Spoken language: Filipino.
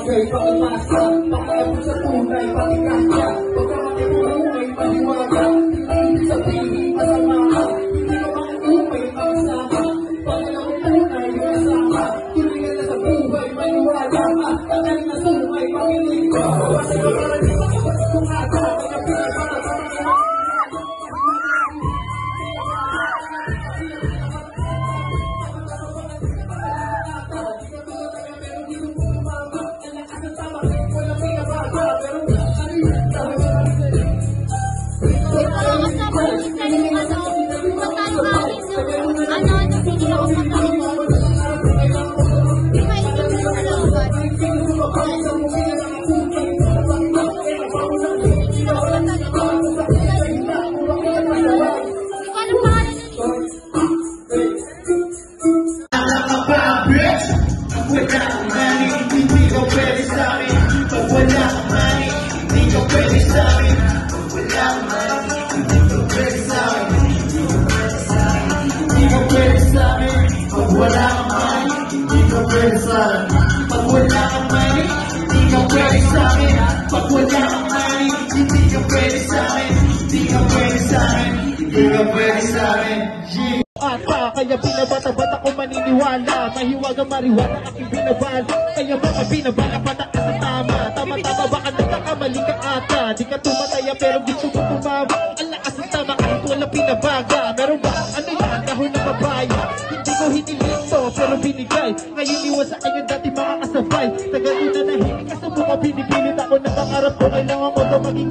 bagay, pag-asa, makaabot sa tunay, patikaya, pagkakakinuhay, paniwaga, hindi sabihin, masama ka, hindi ka makitumay, pagsama, pagkakang tunay, kasama, tuloy ka na sa buhay, paniwala, at tanay na sumay, pakinig ka, kasi kaparating ako, kung ako, wala kang money, hindi ka pwede sa'kin. Pag wala kang money, hindi ka pwede sa'kin. Pag wala kang money, hindi ka pwede sa'kin. Hindi ka pwede sa'kin, hindi ka pwede sa'kin. Kaya binabata-bata ko maniniwala, mahiwagang mariwala aking binabala. Kaya mga binabala bata ka sa tama. Tama-tama baka nagkakamali ka ata. Di ka tumataya pero gusto mo tumama. Ang lakas ng tama kahit walang pinabaga. Meron ba? Ano yan? Dahon na mabaya. Hindi ko hiniling to pero binigay. Ngayon iwan sa kanya dati mga kasabay. Tagal ko na nahilig ka sa mga binipilit ako na pangarap ko. Kailangan ko to maging